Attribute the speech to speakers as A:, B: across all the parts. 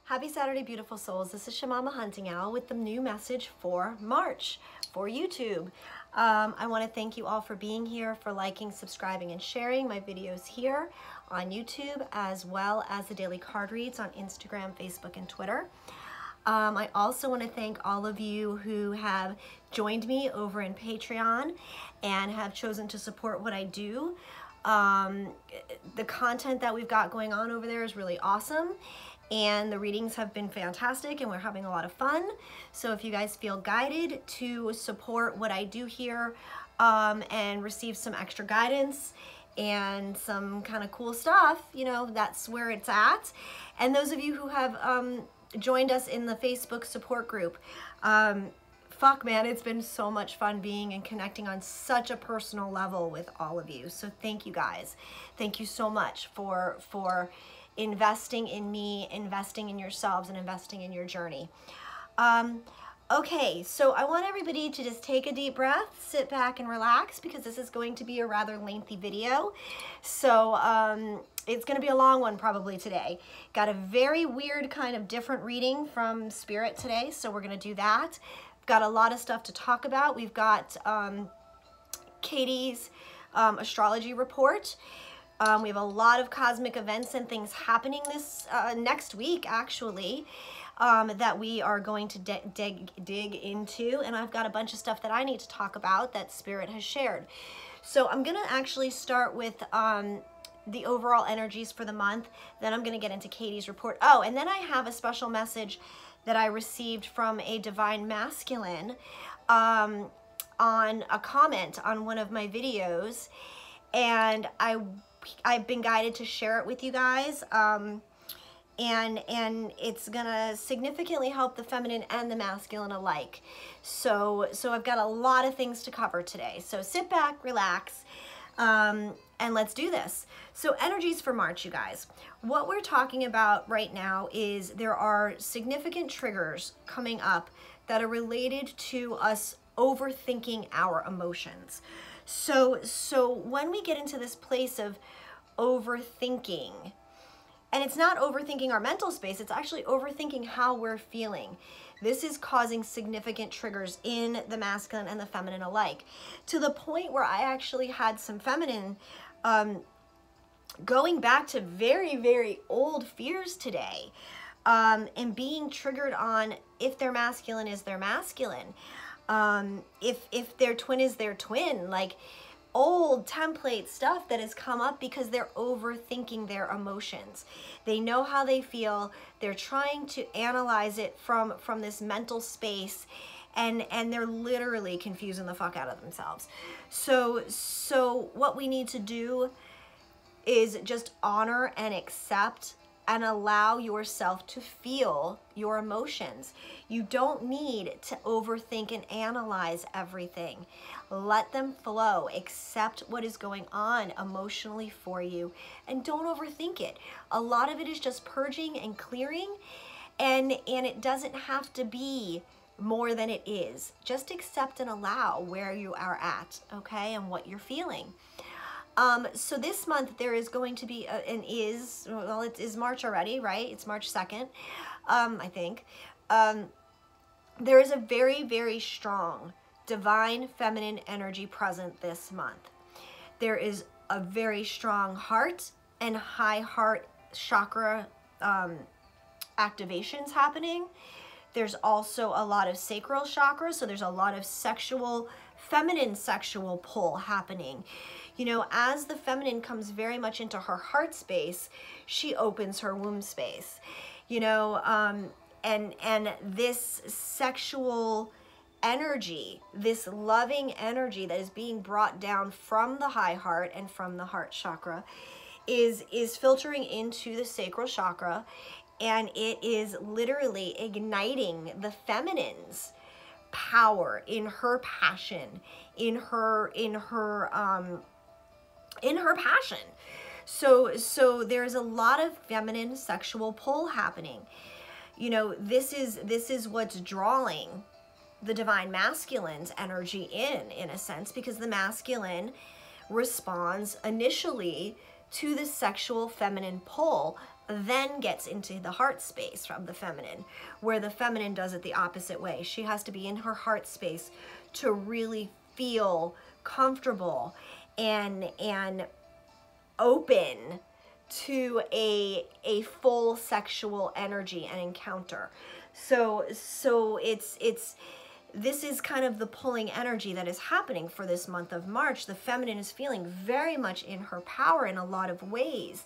A: Happy Saturday, beautiful souls. This is Shamama Hunting Owl with the new message for March for YouTube. I want to thank you all for being here, for liking, subscribing, and sharing my videos here on YouTube, as well as the daily card reads on Instagram, Facebook, and Twitter. I also want to thank all of you who have joined me over in Patreon and have chosen to support what I do. The content that we've got going on over there is really awesome, and the readings have been fantastic, and we're having a lot of fun. So if you guys feel guided to support what I do here and receive some extra guidance and some kind of cool stuff, you know, that's where it's at. And those of you who have joined us in the Facebook support group, fuck man, it's been so much fun being and connecting on such a personal level with all of you. So thank you guys. Thank you so much for investing in me, investing in yourselves, and investing in your journey. Okay, so I want everybody to just take a deep breath, sit back and relax, because this is going to be a rather lengthy video. So it's going to be a long one probably today. Got a very weird kind of different reading from Spirit today, so we're going to do that. Got a lot of stuff to talk about. We've got Katie's astrology report. We have a lot of cosmic events and things happening this next week, actually, that we are going to dig into. And I've got a bunch of stuff that I need to talk about that Spirit has shared. So I'm going to actually start with the overall energies for the month. Then I'm going to get into Katie's report. Oh, and then I have a special message that I received from a divine masculine on a comment on one of my videos. And I've been guided to share it with you guys, and it's gonna significantly help the feminine and the masculine alike. So I've got a lot of things to cover today. So sit back, relax, and let's do this. So energies for March, you guys. What we're talking about right now is there are significant triggers coming up that are related to us overthinking our emotions. So when we get into this place of overthinking, and it's not overthinking our mental space, it's actually overthinking how we're feeling. This is causing significant triggers in the masculine and the feminine alike, to the point where I actually had some feminine going back to very, very old fears today, and being triggered on if their masculine is their masculine. If their twin is their twin, like old template stuff that has come up because they're overthinking their emotions. They know how they feel. They're trying to analyze it from this mental space, and they're literally confusing the fuck out of themselves. So what we need to do is just honor and accept and allow yourself to feel your emotions. You don't need to overthink and analyze everything. Let them flow. Accept what is going on emotionally for you, and don't overthink it. A lot of it is just purging and clearing, and it doesn't have to be more than it is. Just accept and allow where you are at, okay, and what you're feeling. So this month there is going to be well, it is March already, right? It's March 2nd, I think. There is a very, very strong divine feminine energy present this month. There is a very strong heart and high heart chakra activations happening. There's also a lot of sacral chakra, so there's a lot of feminine sexual pull happening. You know, as the feminine comes very much into her heart space, she opens her womb space. You know, and this sexual energy, this loving energy that is being brought down from the high heart and from the heart chakra is filtering into the sacral chakra, and it is literally igniting the feminine's power in her passion, in her passion. So there's a lot of feminine sexual pull happening. You know, this is what's drawing the divine masculine's energy in a sense, because the masculine responds initially to the sexual feminine pull then gets into the heart space from the feminine, where the feminine does it the opposite way. She has to be in her heart space to really feel comfortable and open to a full sexual energy and encounter. So this is kind of the pulling energy that is happening for this month of March. The feminine is feeling very much in her power in a lot of ways.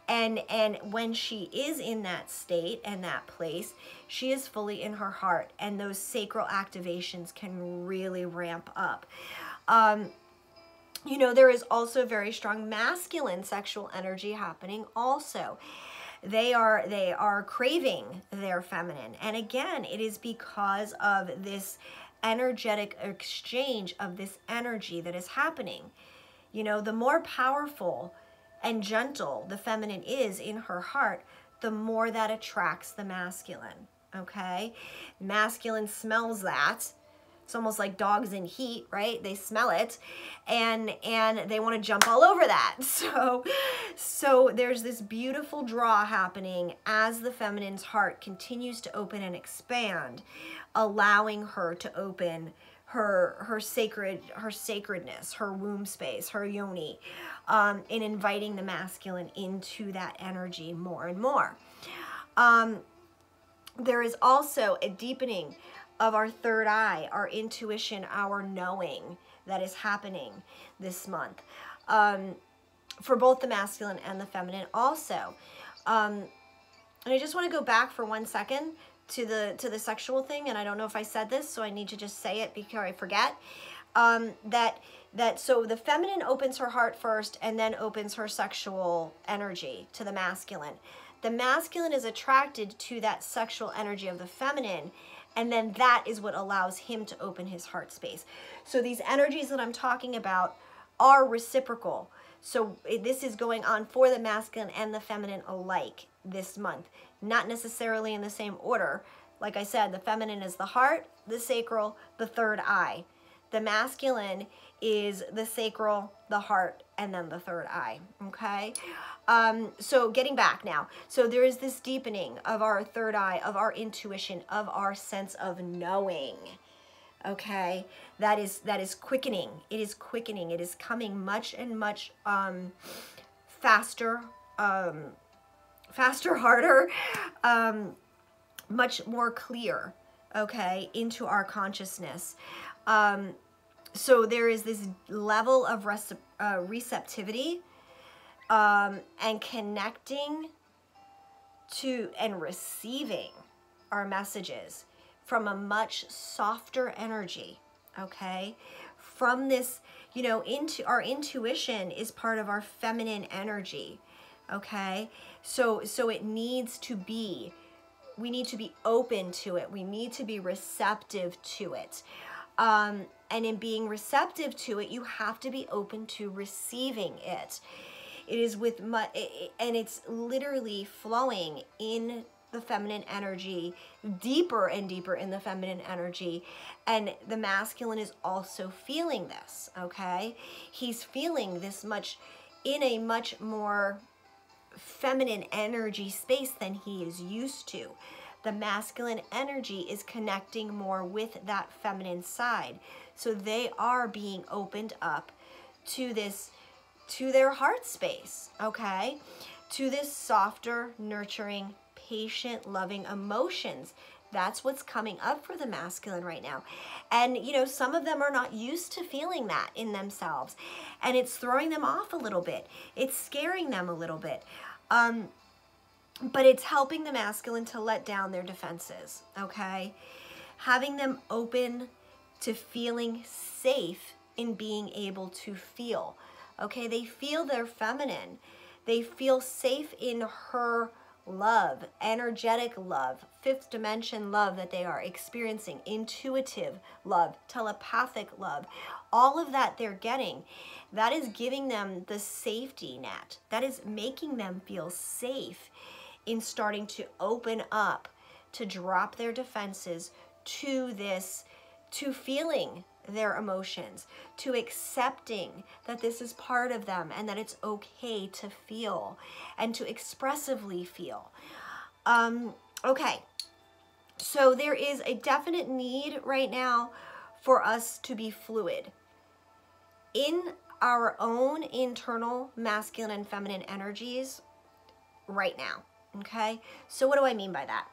A: And when she is in that state and that place, she is fully in her heart, and those sacral activations can really ramp up. You know, there is also very strong masculine sexual energy happening also. They are craving their feminine. And again, it is because of this energetic exchange of this energy that is happening. You know, the more powerful and gentle the feminine is in her heart, the more that attracts the masculine, okay? Masculine smells that. It's almost like dogs in heat, right? They smell it, and they want to jump all over that. So there's this beautiful draw happening as the feminine's heart continues to open and expand, allowing her to open her sacredness, her womb space, her yoni, in inviting the masculine into that energy more and more. There is also a deepening of our third eye, our intuition, our knowing that is happening this month, for both the masculine and the feminine also. And I just want to go back for 1 second to the sexual thing, and I don't know if I said this, so I need to just say it before I forget. So the feminine opens her heart first and then opens her sexual energy to the masculine. The masculine is attracted to that sexual energy of the feminine, and then that is what allows him to open his heart space. So these energies that I'm talking about are reciprocal. So this is going on for the masculine and the feminine alike this month, not necessarily in the same order. Like I said, the feminine is the heart, the sacral, the third eye. The masculine is the sacral, the heart, and then the third eye, okay? So getting back now. So there is this deepening of our third eye, of our intuition, of our sense of knowing, okay? That is quickening. It is quickening. It is coming much and much faster, harder, much more clear, okay, into our consciousness. So there is this level of receptivity and connecting to and receiving our messages from a much softer energy, okay? From this, you know, into our intuition is part of our feminine energy, okay? So it needs to be, we need to be open to it. We need to be receptive to it. And in being receptive to it, you have to be open to receiving it. It is with and it's literally flowing in the feminine energy, deeper and deeper in the feminine energy. And the masculine is also feeling this, okay? He's feeling this much in a much more feminine energy space than he is used to. The masculine energy is connecting more with that feminine side. So they are being opened up to this, to their heart space, okay? To this softer, nurturing, patient, loving emotions. That's what's coming up for the masculine right now. And, you know, some of them are not used to feeling that in themselves. And it's throwing them off a little bit. It's scaring them a little bit. But it's helping the masculine to let down their defenses, okay? Having them open to feeling safe in being able to feel, okay? They feel their feminine. They feel safe in her love, energetic love, fifth dimension love that they are experiencing, intuitive love, telepathic love, all of that they're getting. That is giving them the safety net. That is making them feel safe in starting to open up, to drop their defenses to this, to feeling their emotions, to accepting that this is part of them and that it's okay to feel and to expressively feel. Okay, so there is a definite need right now for us to be fluid in our own internal masculine and feminine energies right now. Okay, so what do I mean by that?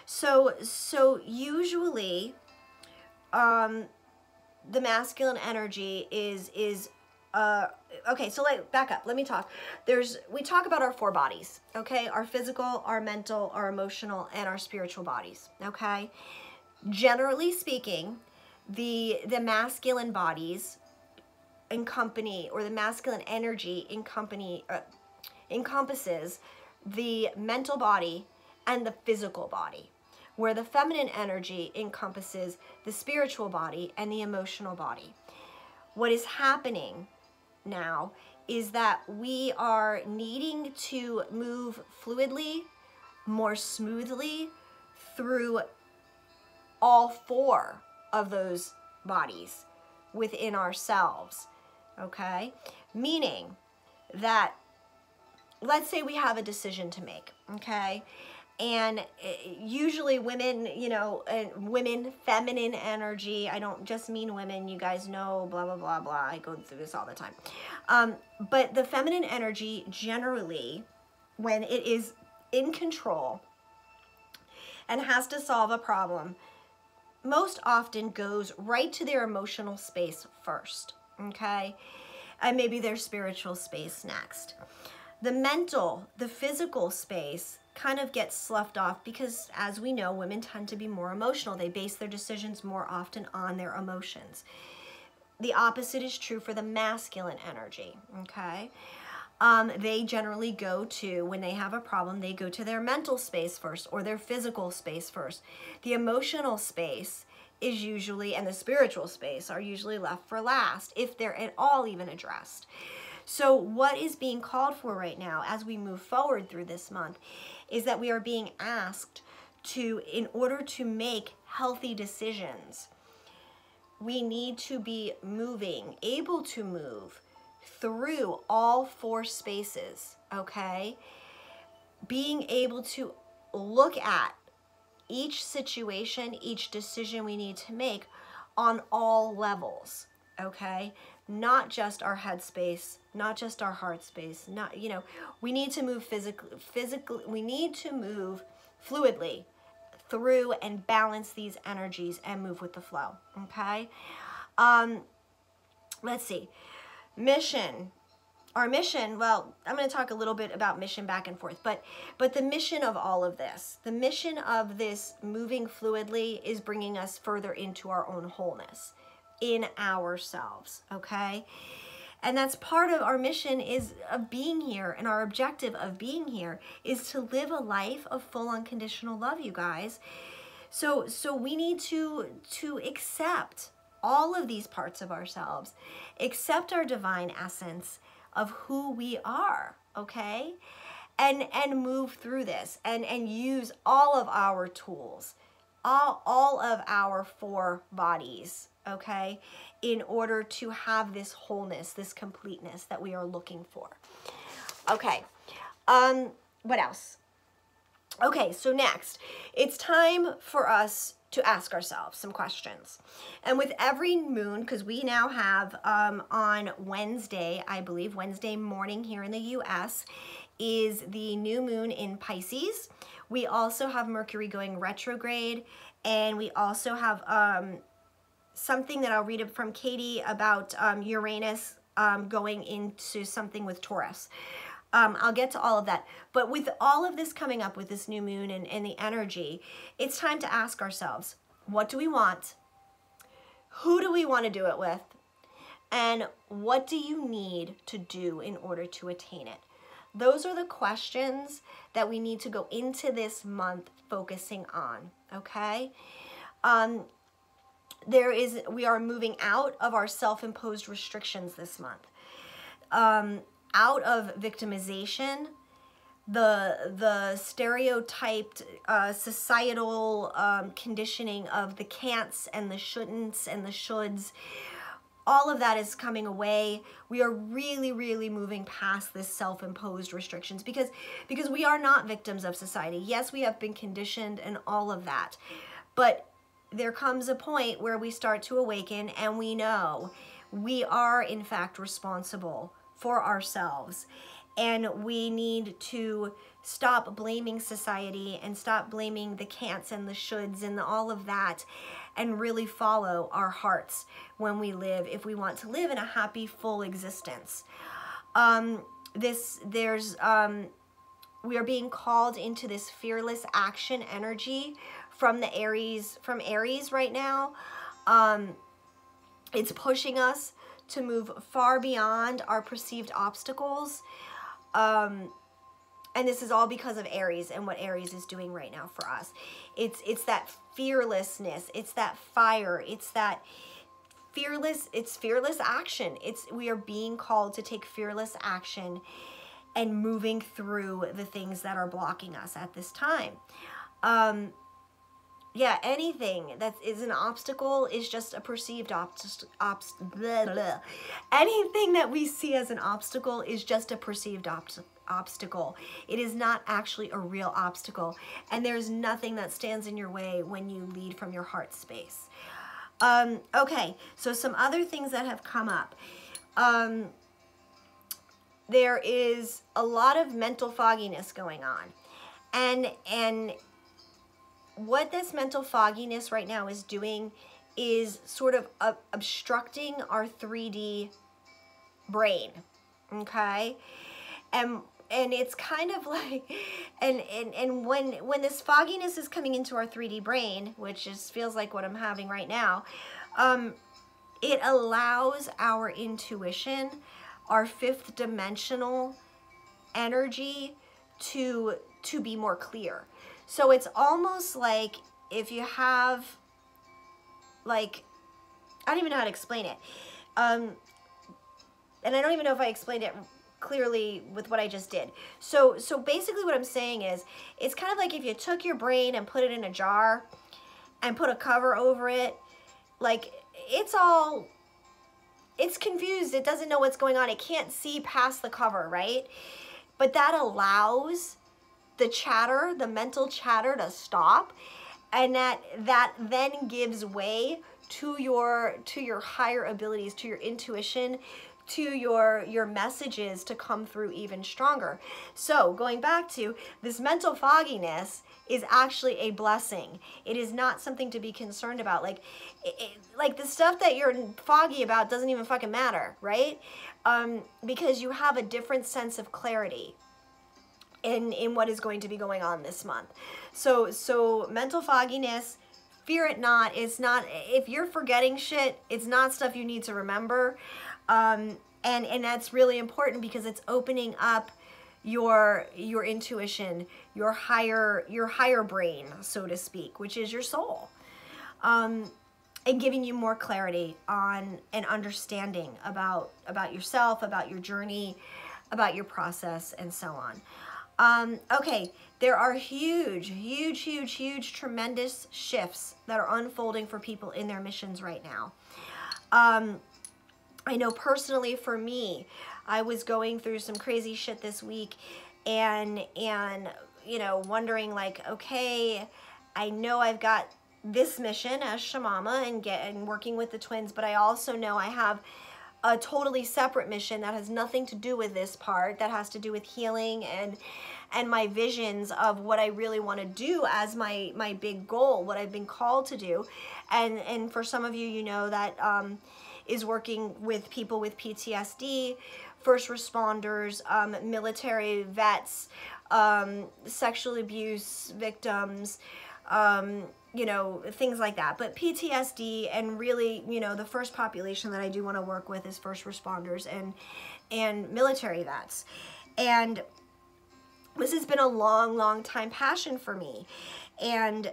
A: So usually the masculine energy is okay, so back up, let me talk. We talk about our 4 bodies, okay? Our physical, our mental, our emotional, and our spiritual bodies, okay? Generally speaking, the masculine bodies accompany, or the masculine energy encompasses the mental body and the physical body, where the feminine energy encompasses the spiritual body and the emotional body. What is happening now is that we are needing to move fluidly, more smoothly through all 4 of those bodies within ourselves, okay? Meaning that, let's say we have a decision to make, okay? And usually women, you know, women, feminine energy, I don't just mean women, you guys know, blah, blah, blah, blah. I go through this all the time. But the feminine energy generally, when it is in control and has to solve a problem, most often goes right to their emotional space first, okay? And maybe their spiritual space next. The mental, the physical space kind of gets sloughed off because, as we know, women tend to be more emotional. They base their decisions more often on their emotions. The opposite is true for the masculine energy, okay? They generally go to, when they have a problem, they go to their mental space first or their physical space first. The emotional space is usually, and the spiritual space are usually left for last, if they're at all even addressed. So what is being called for right now as we move forward through this month is that we are being asked to, in order to make healthy decisions, we need to be moving, able to move through all 4 spaces, okay? Being able to look at each situation, each decision we need to make on all levels, okay? Not just our head space, not just our heart space, not, you know, we need to move physically, we need to move fluidly through and balance these energies and move with the flow, okay? Let's see, mission. Our mission, well, I'm going to talk a little bit about mission back and forth, but the mission of all of this, the mission of this moving fluidly is bringing us further into our own wholeness in ourselves, okay? And that's part of our mission is of being here, and our objective of being here is to live a life of full unconditional love, you guys. So we need to accept all of these parts of ourselves, accept our divine essence of who we are, okay? And move through this and use all of our tools, all of our 4 bodies, okay, in order to have this wholeness, this completeness that we are looking for. Okay, what else? Okay, so next, it's time for us to ask ourselves some questions. And with every moon, because we now have on Wednesday, I believe, Wednesday morning here in the US, is the new moon in Pisces. We also have Mercury going retrograde, and we also have something that I'll read from Katie about Uranus going into something with Taurus. I'll get to all of that. But with all of this coming up with this new moon and the energy, it's time to ask ourselves, what do we want? Who do we want to do it with? And what do you need to do in order to attain it? Those are the questions that we need to go into this month focusing on, okay? We are moving out of our self-imposed restrictions this month. Out of victimization, the stereotyped societal conditioning of the can'ts and the shouldn'ts and the shoulds. All of that is coming away. We are really, really moving past this self-imposed restrictions because we are not victims of society. Yes, we have been conditioned and all of that, but there comes a point where we start to awaken and we know we are in fact responsible for ourselves. And we need to stop blaming society and stop blaming the can'ts and the shoulds and all of that, and really follow our hearts when we live, if we want to live in a happy, full existence. We are being called into this fearless action energy from Aries right now. It's pushing us to move far beyond our perceived obstacles. And this is all because of Aries and what Aries is doing right now for us. It's that fearlessness, it's that fire, it's that fearless action. We are being called to take fearless action and moving through the things that are blocking us at this time. Yeah, anything that is an obstacle is just a perceived Anything that we see as an obstacle is just a perceived obstacle. It is not actually a real obstacle. And there's nothing that stands in your way when you lead from your heart space. Okay, so some other things that have come up. There is a lot of mental fogginess going on. And what this mental fogginess right now is doing is sort of obstructing our 3D brain, okay? And it's kind of like, and when this fogginess is coming into our 3D brain, which feels like what I'm having right now, it allows our intuition, our fifth dimensional energy to be more clear. So it's almost like if you have, like, I don't even know how to explain it. And I don't even know if I explained it clearly with what I just did. So basically what I'm saying is, it's kind of like if you took your brain and put it in a jar and put a cover over it, like, it's confused. It doesn't know what's going on. It can't see past the cover, right? But that allows the chatter, the mental chatter, to stop, and that then gives way to your higher abilities, to your intuition, to your messages to come through even stronger. So going back to this mental fogginess is actually a blessing. It is not something to be concerned about. Like the stuff that you're foggy about doesn't even fucking matter, right? Because you have a different sense of clarity in what is going to be going on this month. So mental fogginess, fear it not. It's not, if you're forgetting shit, it's not stuff you need to remember. And that's really important because it's opening up your intuition, your higher brain, so to speak, which is your soul. And giving you more clarity on and understanding about yourself, about your journey, about your process, and so on. Okay, there are huge, tremendous shifts that are unfolding for people in their missions right now. I know personally for me, I was going through some crazy shit this week and you know, wondering like, okay, I know I've got this mission as Shamama and working with the twins, but I also know I have a totally separate mission that has nothing to do with this part, that has to do with healing and my visions of what I really want to do as my big goal, what I've been called to do. And for some of you, you know, that is working with people with PTSD, first responders, military vets, sexual abuse victims, you know, things like that. But PTSD, and really, you know, the first population that I do want to work with is first responders and military vets. And this has been a long time passion for me. And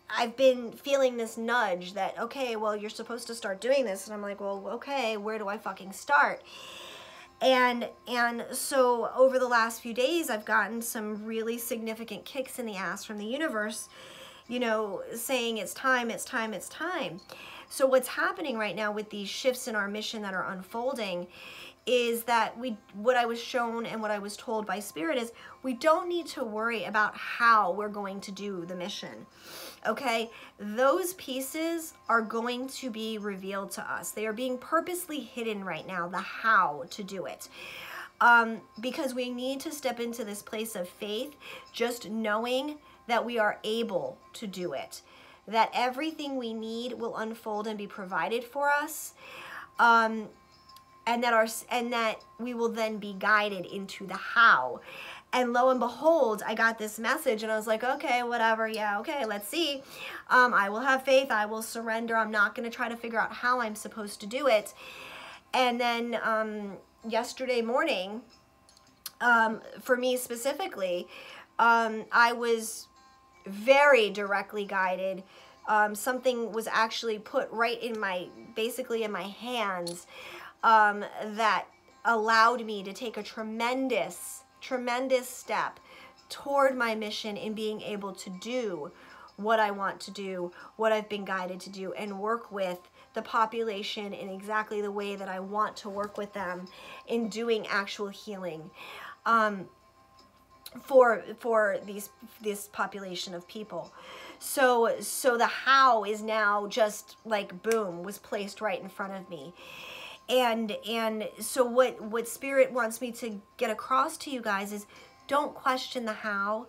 A: I've been feeling this nudge that, okay, well, you're supposed to start doing this. And I'm like, well, okay, where do I fucking start? And so over the last few days, I've gotten some really significant kicks in the ass from the universe, you know, saying it's time, it's time, it's time. So what's happening right now with these shifts in our mission that are unfolding is that what I was shown and what I was told by Spirit is we don't need to worry about how we're going to do the mission. Okay, those pieces are going to be revealed to us. They are being purposely hidden right now, the how to do it. Because we need to step into this place of faith, just knowing that we are able to do it, that everything we need will unfold and be provided for us, and that we will then be guided into the how. And lo and behold, I got this message and I was like, okay, whatever. Yeah, okay, let's see. I will have faith. I will surrender. I'm not going to try to figure out how I'm supposed to do it. And then yesterday morning, for me specifically, I was very directly guided. Something was actually put right in basically in my hands, that allowed me to take a tremendous step toward my mission in being able to do what I want to do, what I've been guided to do, and work with the population in exactly the way that I want to work with them in doing actual healing for this population of people. So the how is now just like boom, was placed right in front of me. And so what Spirit wants me to get across to you guys is don't question the how,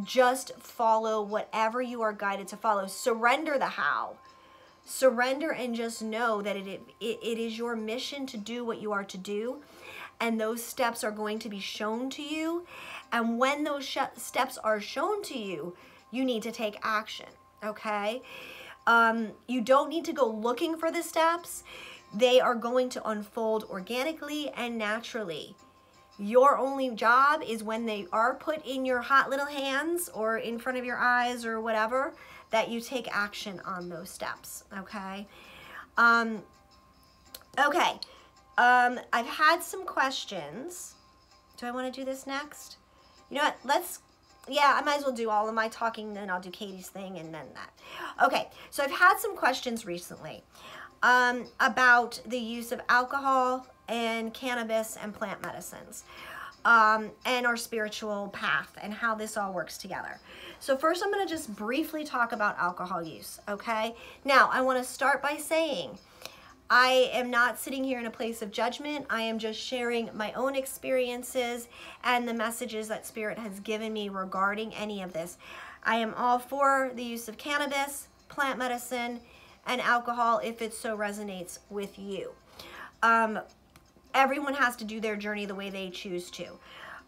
A: just follow whatever you are guided to follow. Surrender the how. Surrender and just know that it is your mission to do what you are to do, and those steps are going to be shown to you. And when those steps are shown to you, you need to take action, okay? You don't need to go looking for the steps. They are going to unfold organically and naturally. Your only job is when they are put in your hot little hands or in front of your eyes or whatever, that you take action on those steps, okay? Okay, I've had some questions. Do I want to do this next? You know what, yeah, I might as well do all of my talking, then I'll do Katie's thing and then that. Okay, so I've had some questions recently about the use of alcohol and cannabis and plant medicines, and our spiritual path and how this all works together. So first I'm going to just briefly talk about alcohol use, okay? Now, I want to start by saying I am not sitting here in a place of judgment. I am just sharing my own experiences and the messages that Spirit has given me regarding any of this. I am all for the use of cannabis, plant medicine, and alcohol if it so resonates with you. Everyone has to do their journey the way they choose to.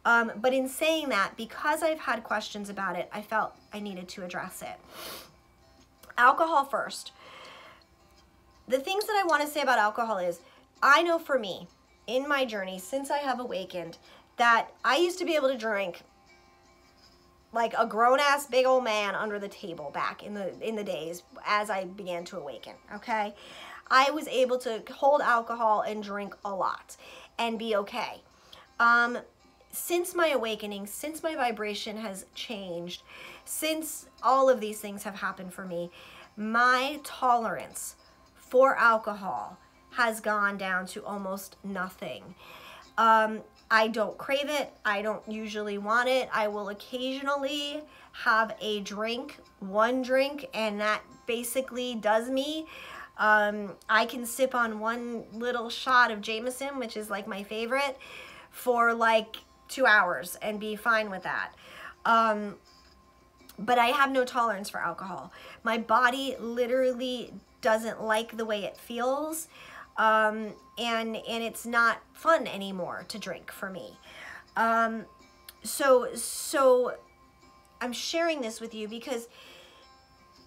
A: But in saying that, because I've had questions about it, I felt I needed to address it. Alcohol first. The things that I want to say about alcohol is, I know for me, in my journey, since I have awakened, that I used to be able to drink like a grown-ass big old man under the table back in the days as I began to awaken, okay? I was able to hold alcohol and drink a lot and be okay. Since my awakening, since my vibration has changed, since all of these things have happened for me, my tolerance for alcohol has gone down to almost nothing. I don't crave it. I don't usually want it. I will occasionally have a drink, one drink, and that basically does me. I can sip on one little shot of Jameson, which is like my favorite, for like 2 hours and be fine with that. But I have no tolerance for alcohol. My body literally doesn't like the way it feels. And it's not fun anymore to drink for me. So I'm sharing this with you because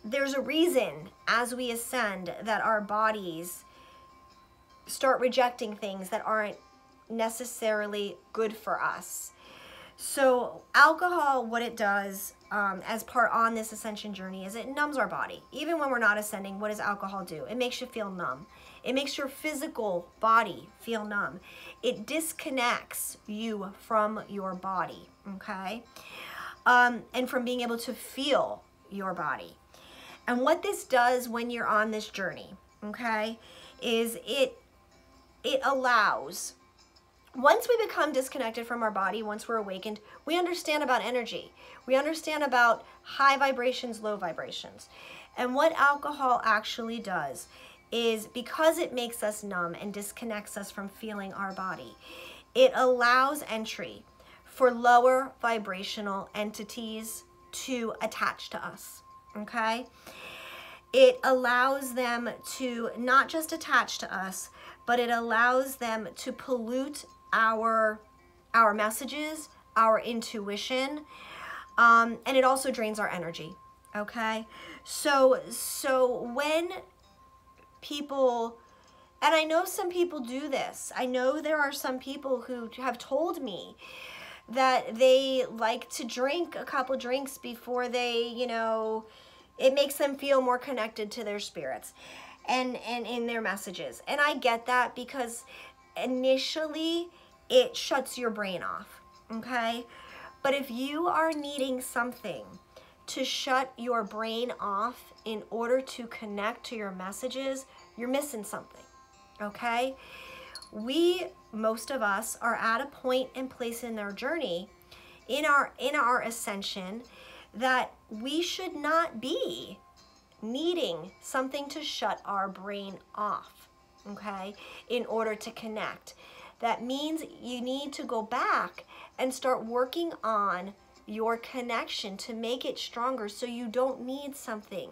A: there's a reason as we ascend that our bodies start rejecting things that aren't necessarily good for us. So alcohol, what it does as part on this ascension journey is it numbs our body. Even when we're not ascending, what does alcohol do? It makes you feel numb. It makes your physical body feel numb. It disconnects you from your body, okay? And from being able to feel your body. And what this does when you're on this journey, okay, is it allows, once we become disconnected from our body, once we're awakened, we understand about energy. We understand about high vibrations, low vibrations. And what alcohol actually does is, because it makes us numb and disconnects us from feeling our body, it allows entry for lower vibrational entities to attach to us, okay? It allows them to not just attach to us, but it allows them to pollute our messages, our intuition, and it also drains our energy, okay? So when people, and I know some people do this, I know there are some people who have told me that they like to drink a couple drinks before they, you know, it makes them feel more connected to their spirits and in their messages. And I get that, because initially it shuts your brain off, okay? But if you are needing something to shut your brain off in order to connect to your messages, you're missing something, okay? Most of us are at a point and place in our journey, in our ascension, that we should not be needing something to shut our brain off, okay, in order to connect. That means you need to go back and start working on your connection to make it stronger, so you don't need something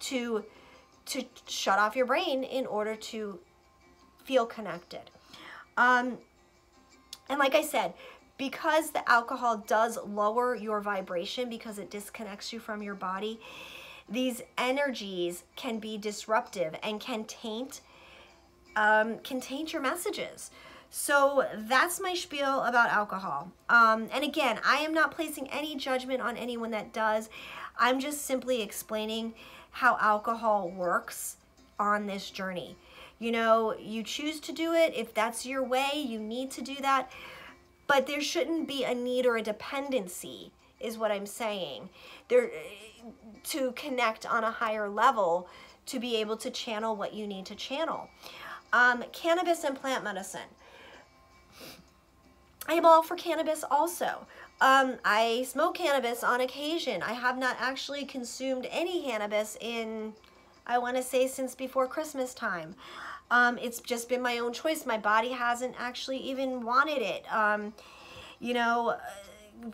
A: to shut off your brain in order to feel connected. And like I said, because the alcohol does lower your vibration, because it disconnects you from your body, these energies can be disruptive and can taint your messages. So that's my spiel about alcohol. And again, I am not placing any judgment on anyone that does. I'm just simply explaining how alcohol works on this journey. You know, you choose to do it. If that's your way, you need to do that. But there shouldn't be a need or a dependency, is what I'm saying. To connect on a higher level, to be able to channel what you need to channel. Cannabis and plant medicine. I am all for cannabis also. I smoke cannabis on occasion. I have not actually consumed any cannabis in, I want to say, since before Christmas time. It's just been my own choice. My body hasn't actually even wanted it. You know,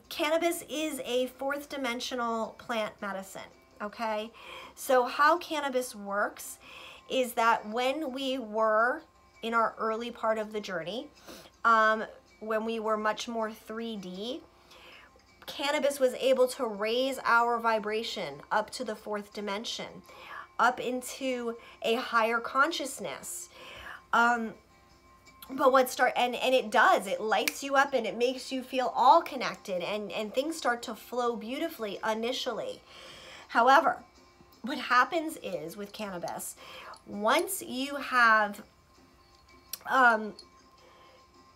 A: cannabis is a fourth dimensional plant medicine, okay? So how cannabis works is that when we were in our early part of the journey, when we were much more 3D, cannabis was able to raise our vibration up to the fourth dimension, up into a higher consciousness. But and it does, it lights you up and it makes you feel all connected, and things start to flow beautifully initially. However, what happens is with cannabis, once you have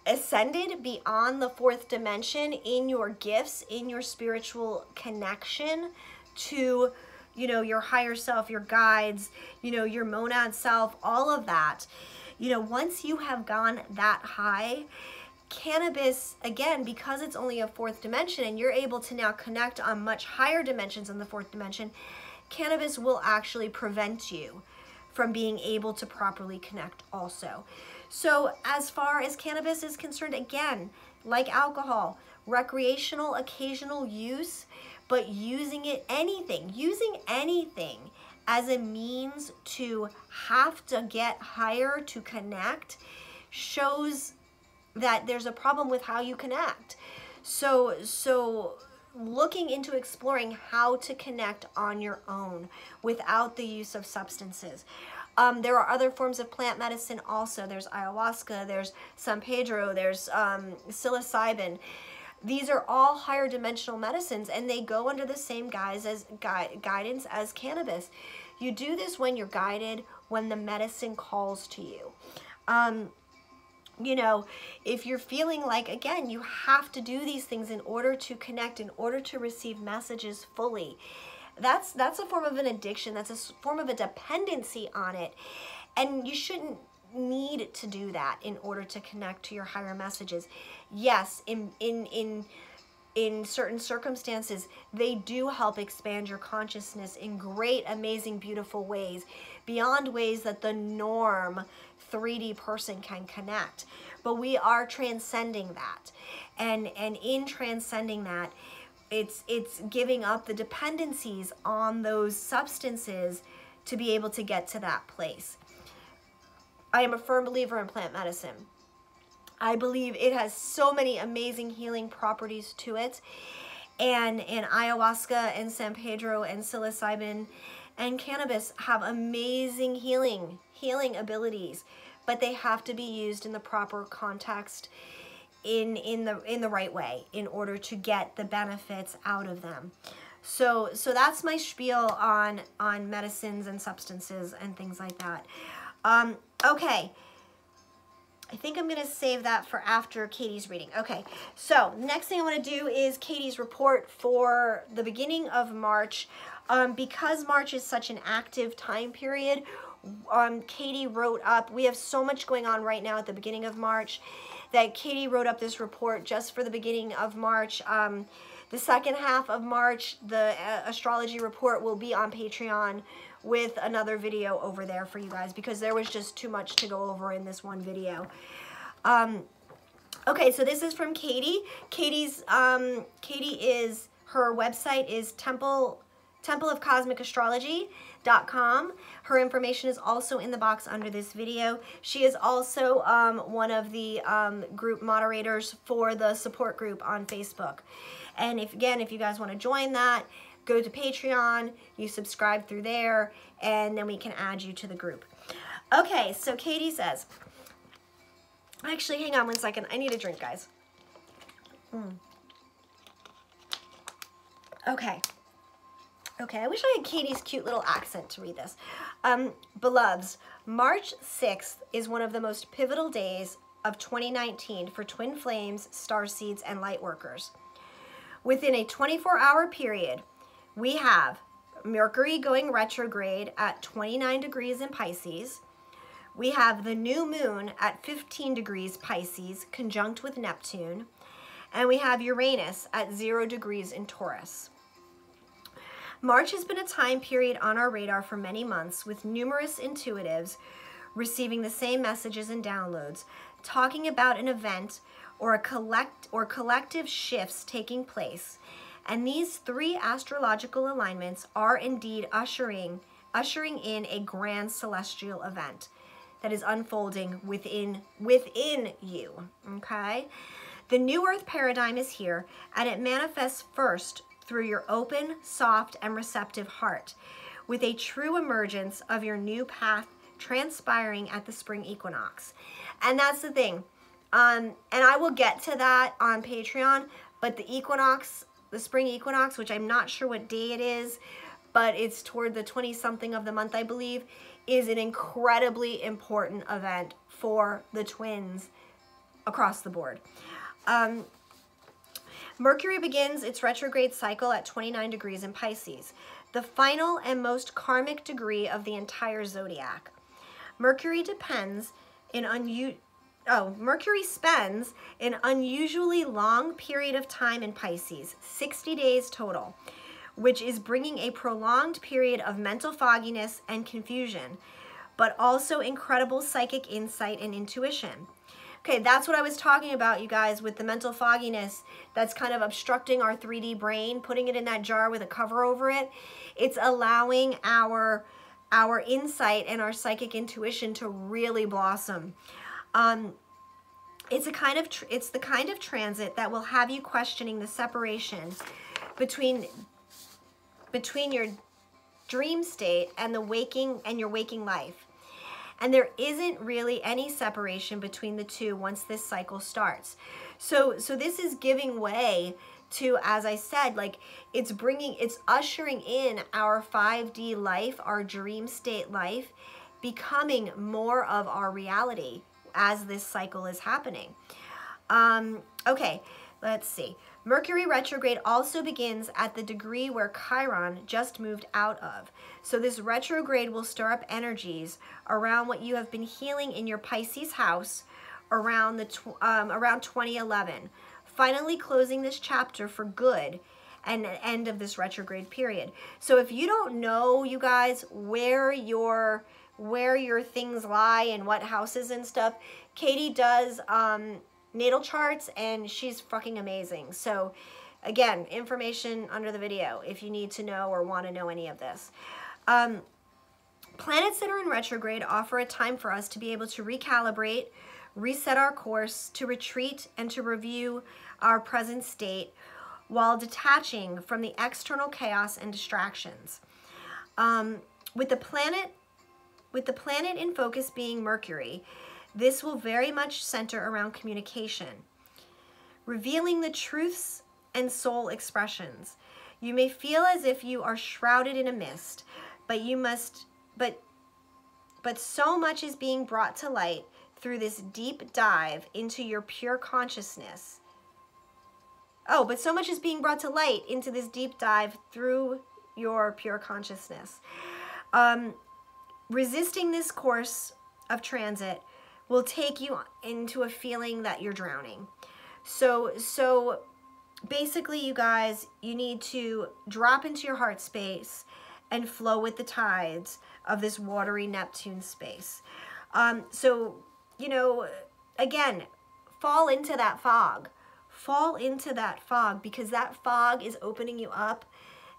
A: ascended beyond the fourth dimension in your gifts, in your spiritual connection to, you know, your higher self, your guides, you know, your monad self, all of that, you know, once you have gone that high, cannabis, again, because it's only a fourth dimension and you're able to now connect on much higher dimensions in the fourth dimension, cannabis will actually prevent you from being able to properly connect also. So as far as cannabis is concerned, again, like alcohol, recreational, occasional use, but using anything as a means to have to get higher to connect shows that there's a problem with how you connect. So looking into exploring how to connect on your own without the use of substances. There are other forms of plant medicine also. There's ayahuasca, there's San Pedro, there's psilocybin. These are all higher dimensional medicines, and they go under the same guidance as cannabis. You do this when you're guided, when the medicine calls to you. You know, if you're feeling like, again, you have to do these things in order to connect, in order to receive messages fully, that's a form of an addiction. That's a form of a dependency on it. And you shouldn't need to do that in order to connect to your higher messages. Yes, in certain circumstances, they do help expand your consciousness in great, amazing, beautiful ways, beyond ways that the norm 3D person can connect. But we are transcending that. And in transcending that, it's giving up the dependencies on those substances to be able to get to that place. I am a firm believer in plant medicine. I believe it has so many amazing healing properties to it. And ayahuasca and San Pedro and psilocybin and cannabis have amazing healing abilities, but they have to be used in the proper context, in the right way, in order to get the benefits out of them. So that's my spiel on medicines and substances and things like that. Okay, I think I'm gonna save that for after Katie's reading. Okay, so next thing I want to do is Katie's report for the beginning of March. Because March is such an active time period, Katie wrote up, we have so much going on right now at the beginning of March, that Katie wrote up this report just for the beginning of March. The second half of March, the astrology report will be on Patreon with another video over there for you guys, because there was just too much to go over in this one video. Okay, so this is from Katie. Katie is, her website is templeofcosmicastrology.com. Her information is also in the box under this video. She is also one of the group moderators for the support group on Facebook. And if you guys want to join that, go to Patreon, you subscribe through there, and then we can add you to the group. Okay, so Katie says, actually, hang on one second. I need a drink, guys. Okay, I wish I had Katie's cute little accent to read this. Beloveds, March 6th is one of the most pivotal days of 2019 for twin flames, starseeds, and light workers. Within a 24-hour period, we have Mercury going retrograde at 29 degrees in Pisces. We have the new moon at 15 degrees Pisces, conjunct with Neptune. And we have Uranus at 0 degrees in Taurus. March has been a time period on our radar for many months, with numerous intuitives receiving the same messages and downloads, talking about an event or collective shifts taking place. And these three astrological alignments are indeed ushering in a grand celestial event that is unfolding within you, okay? The new earth paradigm is here, and it manifests first through your open, soft, and receptive heart, with a true emergence of your new path transpiring at the spring equinox. And that's the thing. And I will get to that on Patreon, but the equinox, the spring equinox, which I'm not sure what day it is, but it's toward the 20-something of the month, I believe, is an incredibly important event for the twins across the board. Mercury begins its retrograde cycle at 29 degrees in Pisces, the final and most karmic degree of the entire zodiac. Mercury spends an unusually long period of time in Pisces, 60 days total, which is bringing a prolonged period of mental fogginess and confusion, but also incredible psychic insight and intuition. Okay, that's what I was talking about, you guys, with the mental fogginess that's kind of obstructing our 3D brain, putting it in that jar with a cover over it. It's allowing our insight and our psychic intuition to really blossom. It's the kind of transit that will have you questioning the separation between your dream state and your waking life. And there isn't really any separation between the two once this cycle starts. So this is giving way to, as I said, like it's ushering in our 5D life, our dream state life, becoming more of our reality as this cycle is happening. Okay, let's see. Mercury retrograde also begins at the degree where Chiron just moved out of. So this retrograde will stir up energies around what you have been healing in your Pisces house around around 2011, finally closing this chapter for good and the end of this retrograde period. So if you don't know, you guys, where your things lie and what houses and stuff, Katie does natal charts, and she's fucking amazing. So again, information under the video if you need to know or want to know any of this. Planets that are in retrograde offer a time for us to be able to recalibrate, reset our course, to retreat, and to review our present state while detaching from the external chaos and distractions. With the planet in focus being Mercury, this will very much center around communication, revealing the truths and soul expressions. You may feel as if you are shrouded in a mist, but so much is being brought to light through this deep dive into your pure consciousness. Oh, but so much is being brought to light into this deep dive through your pure consciousness. Resisting this course of transit will take you into a feeling that you're drowning. So basically, you guys, you need to drop into your heart space and flow with the tides of this watery Neptune space. So, you know, again, fall into that fog. Fall into that fog, because that fog is opening you up.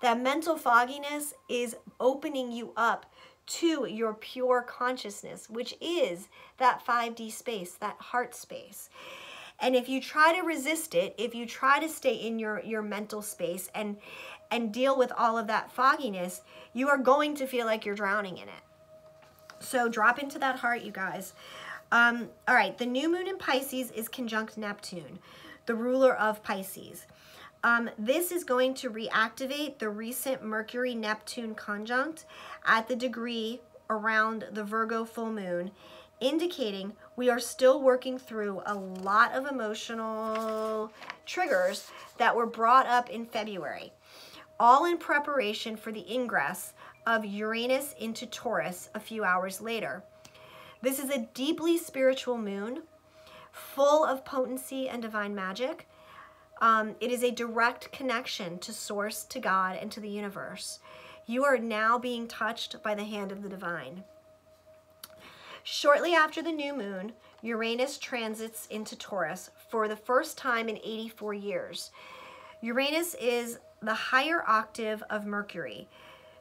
A: That mental fogginess is opening you up to your pure consciousness, which is that 5D space, that heart space. And if you try to resist it, if you try to stay in your mental space and deal with all of that fogginess, you are going to feel like you're drowning in it. So drop into that heart, you guys. All right, the new moon in Pisces is conjunct Neptune, the ruler of Pisces. This is going to reactivate the recent Mercury-Neptune conjunct at the degree around the Virgo full moon, indicating we are still working through a lot of emotional triggers that were brought up in February, all in preparation for the ingress of Uranus into Taurus a few hours later. This is a deeply spiritual moon, full of potency and divine magic. It is a direct connection to Source, to God, and to the universe. You are now being touched by the hand of the divine. Shortly after the new moon, Uranus transits into Taurus for the first time in 84 years. Uranus is the higher octave of Mercury.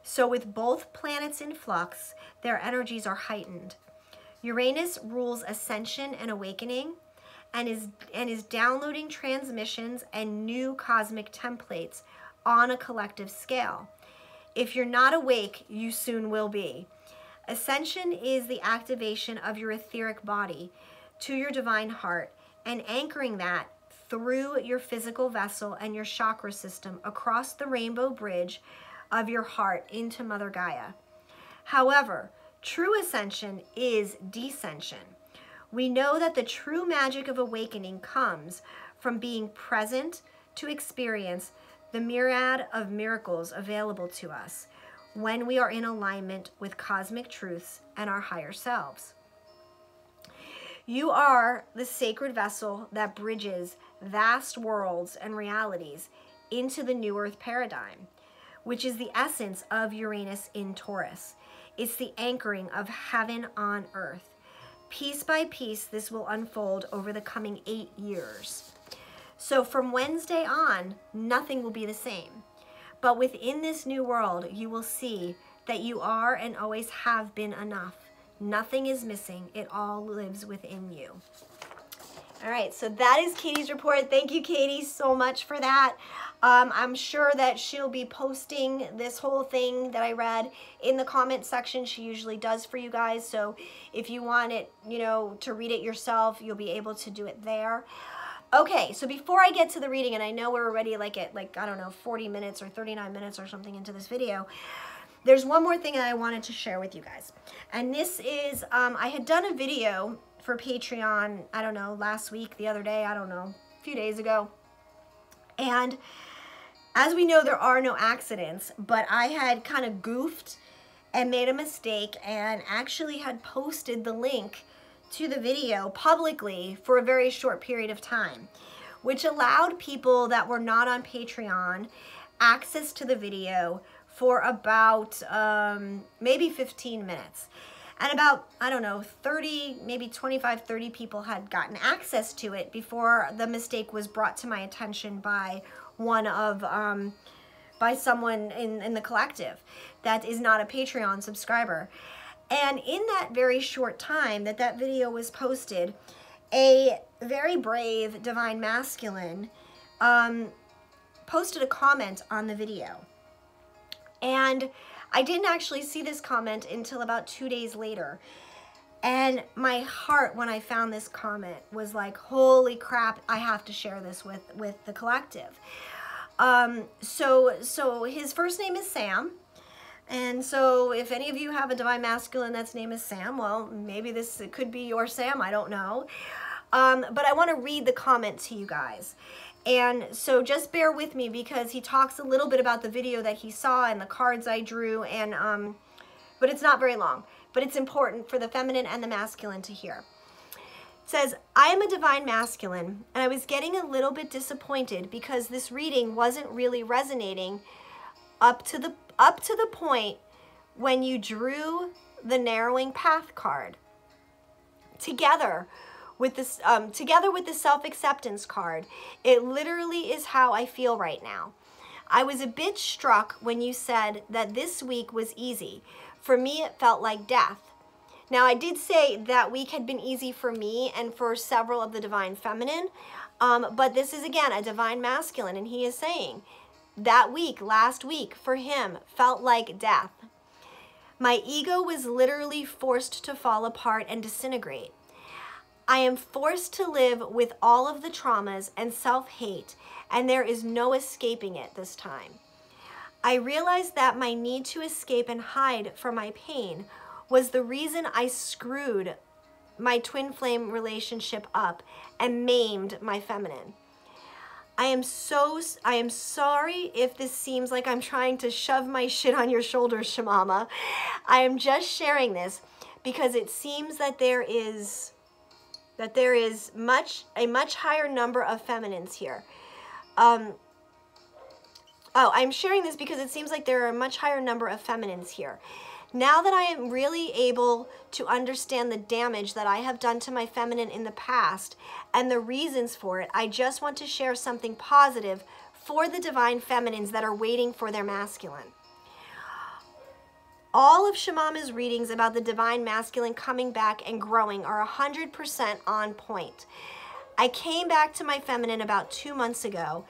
A: So with both planets in flux, their energies are heightened. Uranus rules ascension and awakening, and is downloading transmissions and new cosmic templates on a collective scale. If you're not awake, you soon will be. Ascension is the activation of your etheric body to your divine heart and anchoring that through your physical vessel and your chakra system across the rainbow bridge of your heart into Mother Gaia. However, true ascension is descension. We know that the true magic of awakening comes from being present to experience the myriad of miracles available to us when we are in alignment with cosmic truths and our higher selves. You are the sacred vessel that bridges vast worlds and realities into the new earth paradigm, which is the essence of Uranus in Taurus. It's the anchoring of heaven on earth. Piece by piece, this will unfold over the coming 8 years. So from Wednesday on, nothing will be the same. But within this new world, you will see that you are and always have been enough. Nothing is missing. It all lives within you. All right, so that is Katie's report. Thank you, Katie, so much for that. I'm sure that she'll be posting this whole thing that I read in the comment section. She usually does for you guys. So if you want it, you know, to read it yourself, you'll be able to do it there. Okay, so before I get to the reading, and I know we're already like at I don't know, 40 minutes or 39 minutes or something into this video, there's one more thing that I wanted to share with you guys. And this is, I had done a video for Patreon, I don't know, last week, the other day, I don't know, a few days ago. And as we know, there are no accidents, but I had kind of goofed and made a mistake and actually had posted the link to the video publicly for a very short period of time, which allowed people that were not on Patreon access to the video for about maybe 15 minutes. And about, I don't know, 30, maybe 25, 30 people had gotten access to it before the mistake was brought to my attention by by someone in the collective that is not a Patreon subscriber. And in that very short time that video was posted, a very brave Divine Masculine posted a comment on the video. And I didn't actually see this comment until about 2 days later. And my heart, when I found this comment, was like, holy crap, I have to share this with the collective. So his first name is Sam. And so if any of you have a Divine Masculine that's name is Sam, well, maybe it could be your Sam, I don't know. But I want to read the comment to you guys. And so just bear with me because he talks a little bit about the video that he saw and the cards I drew, and but it's not very long. But it's important for the feminine and the masculine to hear. It says, I am a Divine Masculine, and I was getting a little bit disappointed because this reading wasn't really resonating up to the point when you drew the narrowing path card together with this the self-acceptance card. It literally is how I feel right now. I was a bit struck when you said that this week was easy. For me, it felt like death. Now, I did say that week had been easy for me and for several of the Divine Feminine, but this is, again, a Divine Masculine, and he is saying that week, last week, for him, felt like death. My ego was literally forced to fall apart and disintegrate. I am forced to live with all of the traumas and self-hate, and there is no escaping it this time. I realized that my need to escape and hide from my pain was the reason I screwed my twin flame relationship up and maimed my feminine. I am sorry if this seems like I'm trying to shove my shit on your shoulders, Shamama. I am just sharing this because it seems that there is a much higher number of feminines here. I'm sharing this because it seems like there are a much higher number of feminines here. Now that I am really able to understand the damage that I have done to my feminine in the past and the reasons for it, I just want to share something positive for the Divine Feminines that are waiting for their masculine. All of Shamama's readings about the Divine Masculine coming back and growing are 100% on point. I came back to my feminine about 2 months ago,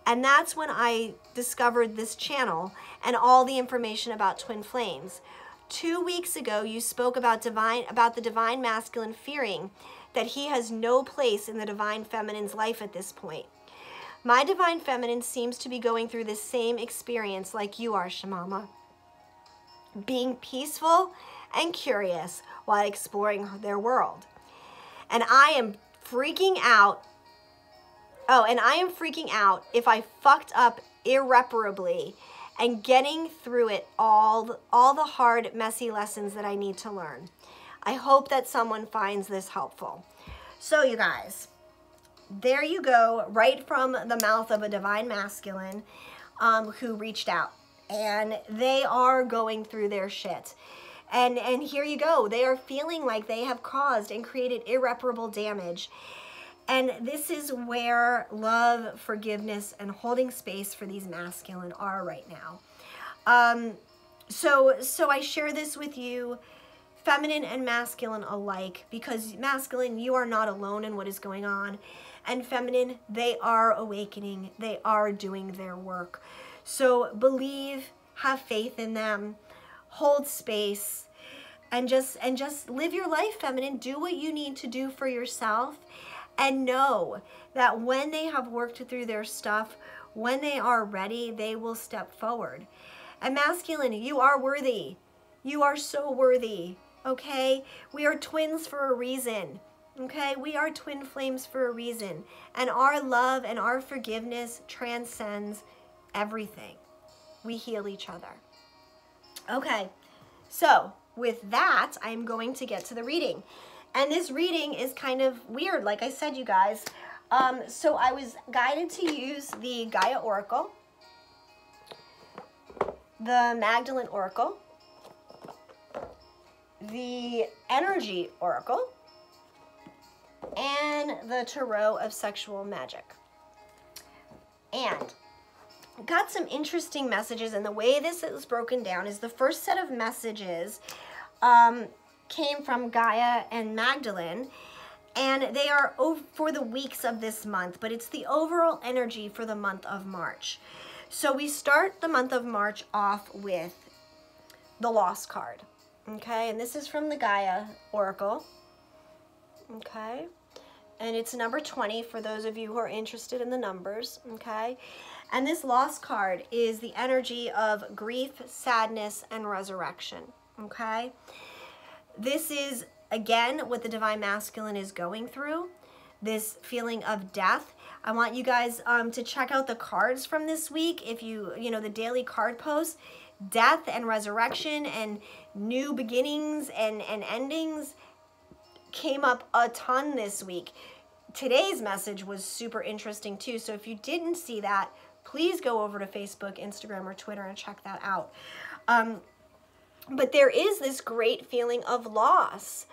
A: and that's when I discovered this channel and all the information about twin flames. 2 weeks ago, you spoke about the Divine Masculine fearing that he has no place in the Divine Feminine's life at this point. My Divine Feminine seems to be going through the same experience like you are, Shamama. Being peaceful and curious while exploring their world. And I am freaking out. Oh, and I am freaking out if I fucked up irreparably and getting through it all the hard, messy lessons that I need to learn. I hope that someone finds this helpful. So you guys, there you go, right from the mouth of a Divine Masculine who reached out. And they are going through their shit. And here you go. They are feeling like they have caused and created irreparable damage. And this is where love, forgiveness, and holding space for these masculine are right now. So I share this with you, feminine and masculine alike, because masculine, you are not alone in what is going on. And feminine, they are awakening. They are doing their work. So believe, have faith in them, hold space, and just live your life, feminine. Do what you need to do for yourself, and know that when they have worked through their stuff, when they are ready, they will step forward. And masculine, you are worthy. You are so worthy, okay? We are twins for a reason, okay? We are twin flames for a reason. And our love and our forgiveness transcends everything. We heal each other. Okay, so with that, I'm going to get to the reading. And this reading is kind of weird, like I said, you guys. So I was guided to use the Gaia Oracle, the Magdalene Oracle, the Energy Oracle, and the Tarot of Sexual Magic. And got some interesting messages, and the way this is broken down is the first set of messages came from Gaia and Magdalene, and they are for the weeks of this month, but it's the overall energy for the month of March. So we start the month of March off with the Lost card, okay? And this is from the Gaia Oracle, okay? And it's number 20 for those of you who are interested in the numbers, okay? And this Lost card is the energy of grief, sadness, and resurrection, okay? This is, again, what the Divine Masculine is going through, this feeling of death. I want you guys to check out the cards from this week. If you know, the daily card posts, death and resurrection and new beginnings and endings came up a ton this week. Today's message was super interesting too. So if you didn't see that, please go over to Facebook, Instagram, or Twitter and check that out. But there is this great feeling of loss,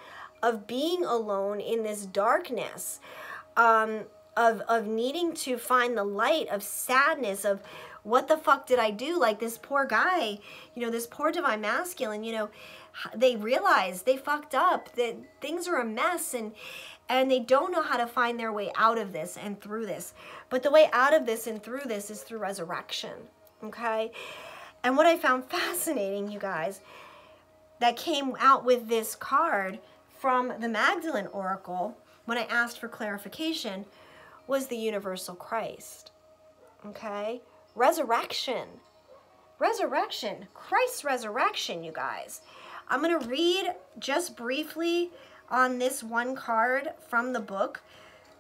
A: of being alone in this darkness, of needing to find the light, of sadness, of what the fuck did I do? Like this poor guy, you know, this poor Divine Masculine, you know, they realize they fucked up, that things are a mess, and they don't know how to find their way out of this and through this. But the way out of this and through this is through resurrection, okay? And what I found fascinating, you guys, that came out with this card from the Magdalene Oracle, when I asked for clarification, was the Universal Christ, okay? Resurrection, Christ's resurrection, you guys. I'm going to read just briefly on this one card from the book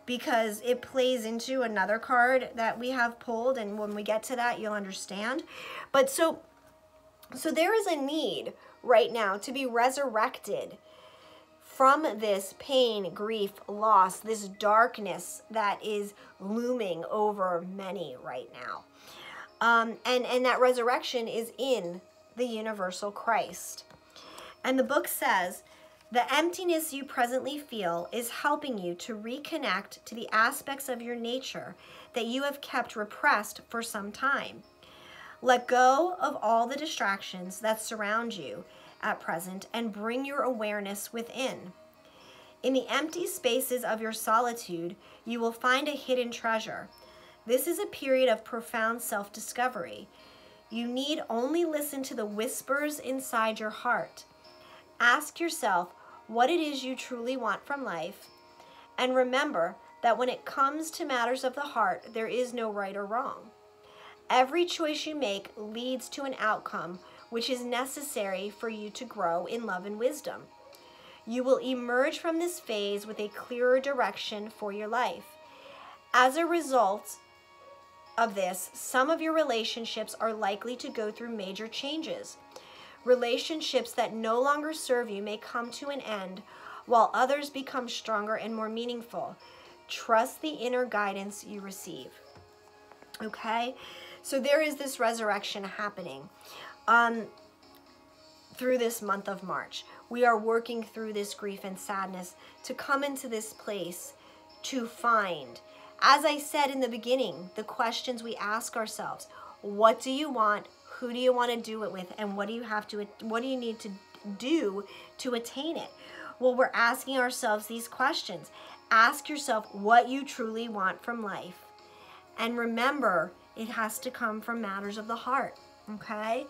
A: because it plays into another card that we have pulled, and when we get to that, you'll understand. But so there is a need right now to be resurrected from this pain, grief, loss, this darkness that is looming over many right now. And that resurrection is in the Universal Christ. And the book says, the emptiness you presently feel is helping you to reconnect to the aspects of your nature that you have kept repressed for some time. Let go of all the distractions that surround you at present and bring your awareness within. In the empty spaces of your solitude, you will find a hidden treasure. This is a period of profound self-discovery. You need only listen to the whispers inside your heart. Ask yourself what it is you truly want from life, and remember that when it comes to matters of the heart, there is no right or wrong. Every choice you make leads to an outcome which is necessary for you to grow in love and wisdom. You will emerge from this phase with a clearer direction for your life. As a result of this, some of your relationships are likely to go through major changes. Relationships that no longer serve you may come to an end, while others become stronger and more meaningful. Trust the inner guidance you receive. Okay? So there is this resurrection happening through this month of March. We are working through this grief and sadness to come into this place to find, as I said in the beginning, the questions we ask ourselves. What do you want? Who do you want to do it with? And what do you need to do to attain it? Well, we're asking ourselves these questions. Ask yourself what you truly want from life. And remember, it has to come from matters of the heart, okay?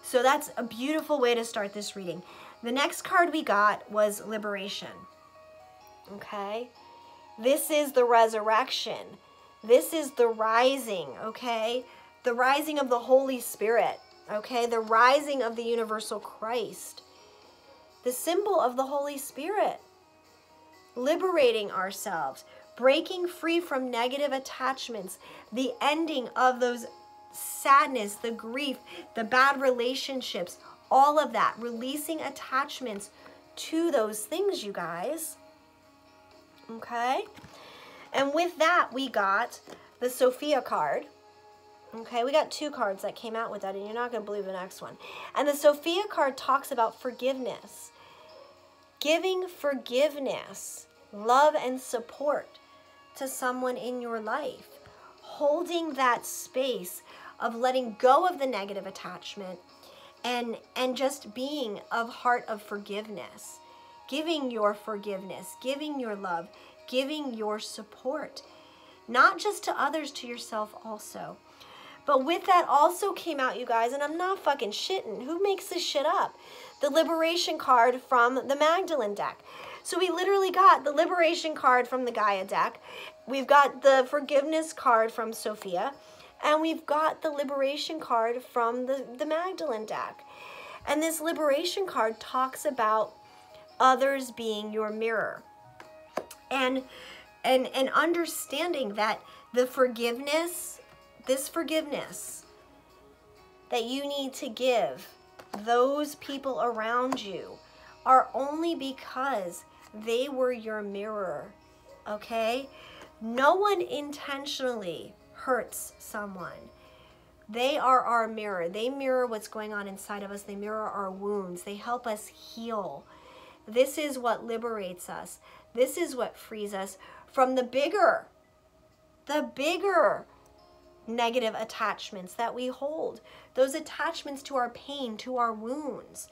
A: So that's a beautiful way to start this reading. The next card we got was Liberation, okay? This is the resurrection. This is the rising, okay? The rising of the Holy Spirit, okay? The rising of the universal Christ. The symbol of the Holy Spirit. Liberating ourselves, breaking free from negative attachments, the ending of those sadness, the grief, the bad relationships, all of that, releasing attachments to those things, you guys. Okay? And with that, we got the Sophia card. Okay, we got 2 cards that came out with that, and you're not going to believe the next one. And the Sophia card talks about forgiveness. Giving forgiveness, love, and support to someone in your life. Holding that space of letting go of the negative attachment and just being of heart of forgiveness. Giving your forgiveness, giving your love, giving your support. Not just to others, to yourself also. But with that also came out, you guys, and I'm not fucking shitting. Who makes this shit up? The Liberation card from the Magdalene deck. So we literally got the Liberation card from the Gaia deck. We've got the Forgiveness card from Sophia. And we've got the Liberation card from the Magdalene deck. And this Liberation card talks about others being your mirror. And understanding that the forgiveness, this forgiveness that you need to give those people around you are only because they were your mirror, okay? No one intentionally hurts someone. They are our mirror. They mirror what's going on inside of us. They mirror our wounds. They help us heal. This is what liberates us. This is what frees us from the bigger negative attachments that we hold. Those attachments to our pain, to our wounds.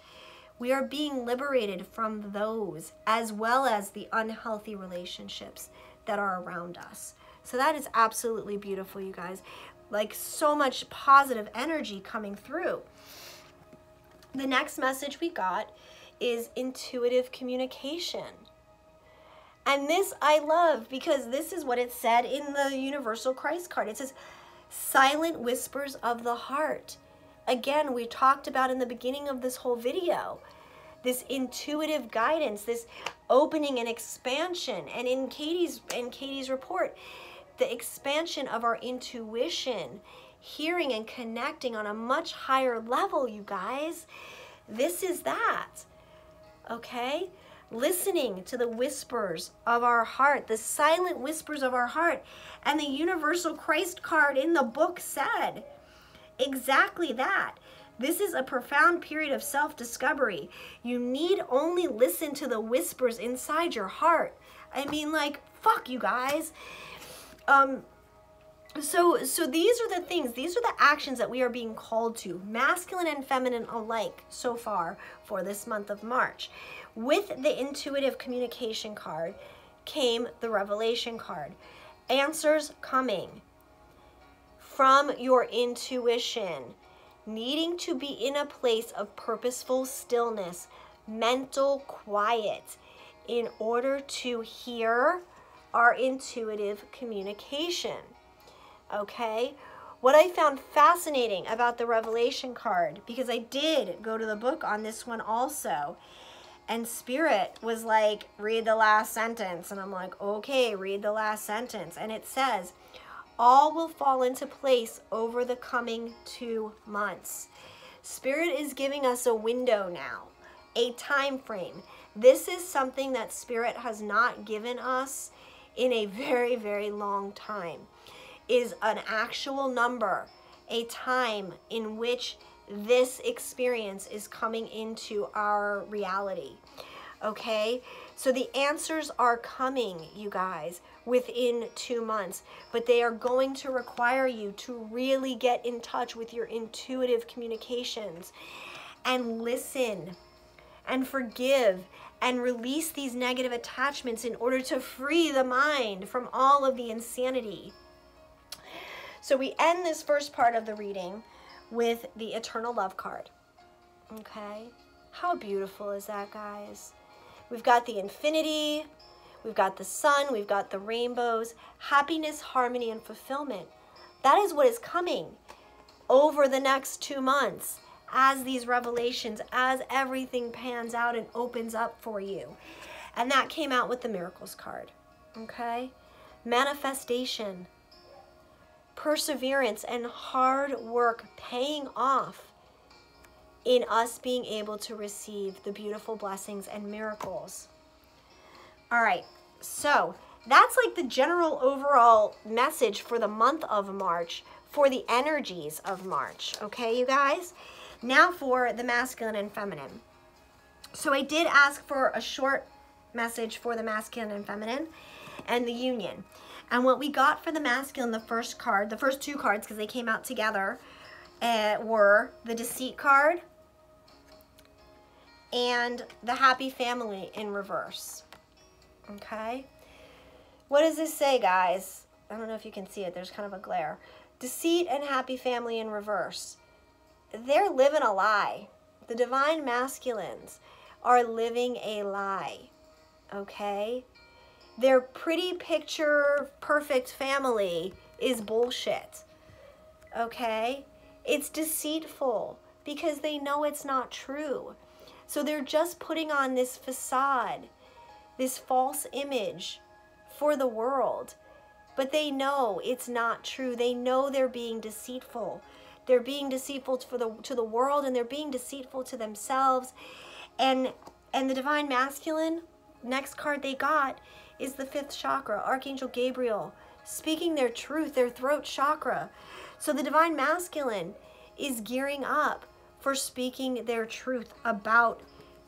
A: We are being liberated from those, as well as the unhealthy relationships that are around us. So that is absolutely beautiful, you guys. Like, so much positive energy coming through. The next message we got is intuitive communication. And this I love, because this is what it said in the Universal Christ card. It says, silent whispers of the heart. Again, we talked about in the beginning of this whole video, this intuitive guidance, this opening and expansion. And in Katie's report, the expansion of our intuition, hearing and connecting on a much higher level, you guys. This is that, okay? Listening to the whispers of our heart, the silent whispers of our heart. And the Universal Christ card in the book said exactly that. This is a profound period of self-discovery. You need only listen to the whispers inside your heart. I mean, like, fuck, you guys. So these are the things, these are the actions that we are being called to, masculine and feminine alike so far for this month of March. With the intuitive communication card came the revelation card. Answers coming from your intuition, needing to be in a place of purposeful stillness, mental quiet, in order to hear our intuitive communication. Okay? What I found fascinating about the revelation card, because I did go to the book on this one also, and Spirit was like, read the last sentence. And I'm like, okay, read the last sentence. And it says, all will fall into place over the coming 2 months. Spirit is giving us a window now, a time frame. This is something that Spirit has not given us in a very, very long time. Is an actual number, a time in which this experience is coming into our reality. Okay? So the answers are coming, you guys, within 2 months, but they are going to require you to really get in touch with your intuitive communications and listen and forgive and release these negative attachments in order to free the mind from all of the insanity. So we end this first part of the reading with the Eternal Love card. Okay? How beautiful is that, guys? We've got the infinity. we've got the sun, we've got the rainbows, happiness, harmony, and fulfillment. That is what is coming over the next 2 months as these revelations, as everything pans out and opens up for you. And that came out with the Miracles card, okay? Manifestation, perseverance, and hard work paying off in us being able to receive the beautiful blessings and miracles. All right, so that's like the general overall message for the month of March, for the energies of March, okay, you guys? Now for the masculine and feminine. So I did ask for a short message for the masculine and feminine and the union. And what we got for the masculine, the first card, the first two cards, because they came out together, were the Deceit card and the Happy Family in reverse. Okay? What does this say, guys? I don't know if you can see it. There's kind of a glare. Deceit and Happy Family in reverse. They're living a lie. The divine masculines are living a lie. Okay? Their pretty picture perfect family is bullshit. Okay? It's deceitful because they know it's not true. So they're just putting on this facade, this false image for the world. But they know it's not true. They know they're being deceitful. They're being deceitful to the world, and they're being deceitful to themselves. And the divine masculine, next card they got is the 5th chakra, Archangel Gabriel, speaking their truth, their throat chakra. So the divine masculine is gearing up for speaking their truth about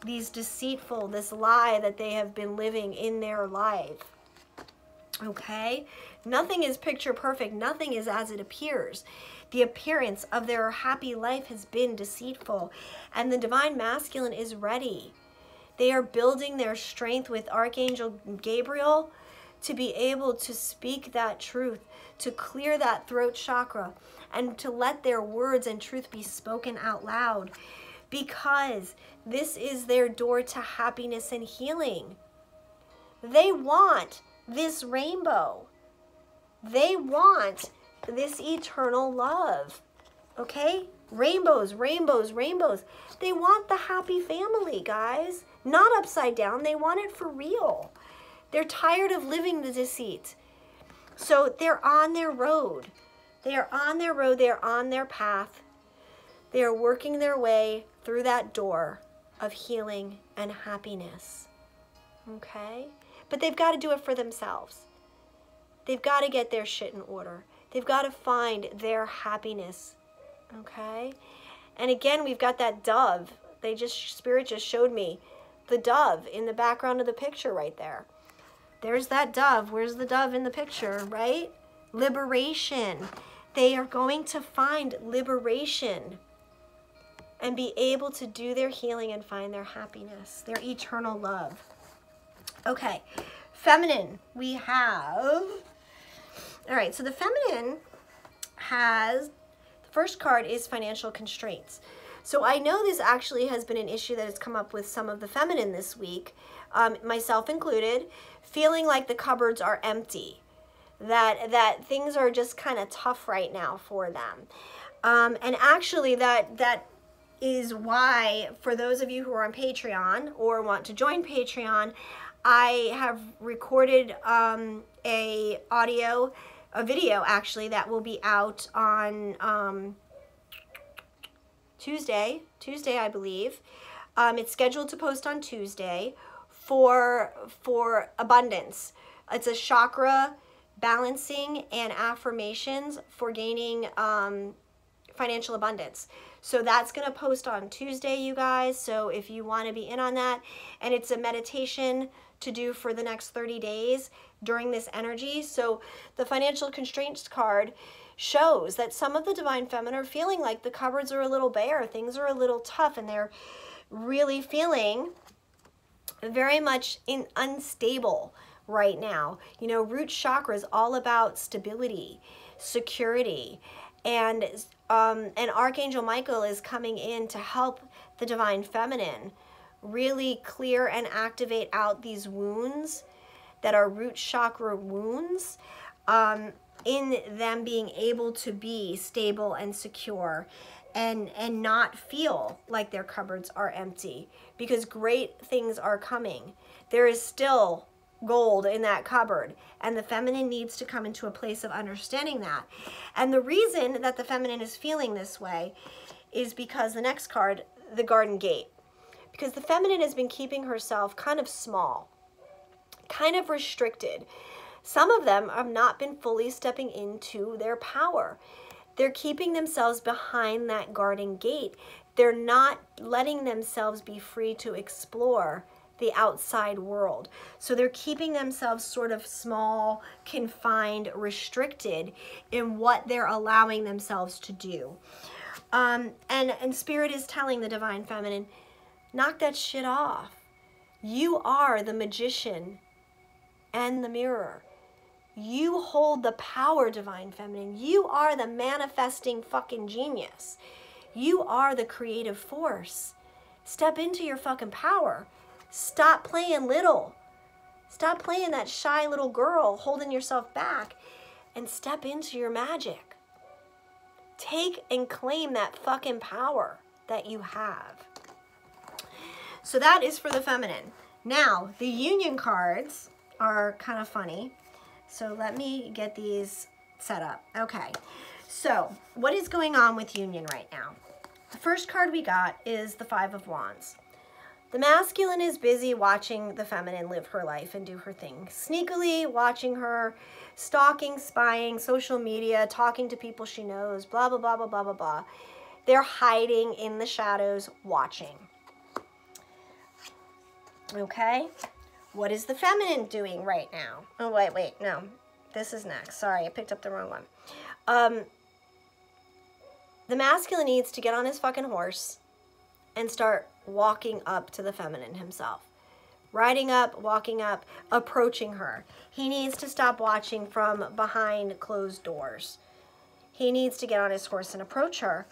A: these deceitful, this lie that they have been living in their life. Okay? Nothing is picture perfect. Nothing is as it appears. The appearance of their happy life has been deceitful, and the divine masculine is ready. They are building their strength with Archangel Gabriel to be able to speak that truth, to clear that throat chakra, and to let their words and truth be spoken out loud, because this is their door to happiness and healing. They want this rainbow. They want this eternal love. Okay? Rainbows, rainbows, rainbows. They want the happy family, guys. Not upside down. They want it for real. They're tired of living the deceit. So they're on their road. They are on their road. They are on their path. They are working their way through that door of healing and happiness. Okay? But they've got to do it for themselves. They've got to get their shit in order. They've got to find their happiness. Okay? And again, we've got that dove. Spirit just showed me the dove in the background of the picture right there. There's that dove. Where's the dove in the picture, right? Liberation. They are going to find liberation and be able to do their healing and find their happiness, their eternal love. Okay, feminine, we have, all right, so the feminine has, the first card is financial constraints. So I know this actually has been an issue that has come up with some of the feminine this week, myself included, feeling like the cupboards are empty, that things are just kind of tough right now for them. And actually that is why, for those of you who are on Patreon or want to join Patreon, I have recorded a video actually that will be out on Tuesday I believe. It's scheduled to post on Tuesday for abundance. It's a chakra balancing and affirmations for gaining financial abundance. So that's going to post on Tuesday, you guys. So if you want to be in on that, and it's a meditation to do for the next 30 days during this energy. So the financial constraints card shows that some of the divine feminine are feeling like the cupboards are a little bare, things are a little tough, and they're really feeling very much unstable right now. You know, root chakra is all about stability, security, and Archangel Michael is coming in to help the divine feminine really clear and activate out these wounds that are root chakra wounds, in them being able to be stable and secure and not feel like their cupboards are empty, because great things are coming. There is still gold in that cupboard, and the feminine needs to come into a place of understanding that. And the reason that the feminine is feeling this way is because the next card, the Garden Gate, because the feminine has been keeping herself kind of small, kind of restricted. Some of them have not been fully stepping into their power. They're keeping themselves behind that garden gate. They're not letting themselves be free to explore the outside world. So they're keeping themselves sort of small, confined, restricted in what they're allowing themselves to do. And Spirit is telling the Divine Feminine, knock that shit off. You are the magician and the mirror. You hold the power, Divine Feminine. You are the manifesting fucking genius. You are the creative force. Step into your fucking power. Stop playing little. Stop playing that shy little girl, holding yourself back, and step into your magic. Take and claim that fucking power that you have. So that is for the feminine. Now, the union cards are kind of funny. So let me get these set up. Okay, so what is going on with union right now? The first card we got is the Five of Wands. The masculine is busy watching the feminine live her life and do her thing. Sneakily watching her, stalking, spying, social media, talking to people she knows, blah, blah, blah, blah, blah, blah, blah. They're hiding in the shadows, watching. Okay? What is the feminine doing right now? Oh, wait, no. This is next. Sorry, I picked up the wrong one. The masculine needs to get on his fucking horse and start walking up to the feminine himself. Riding up, walking up, approaching her. He needs to stop watching from behind closed doors. He needs to get on his horse and approach her,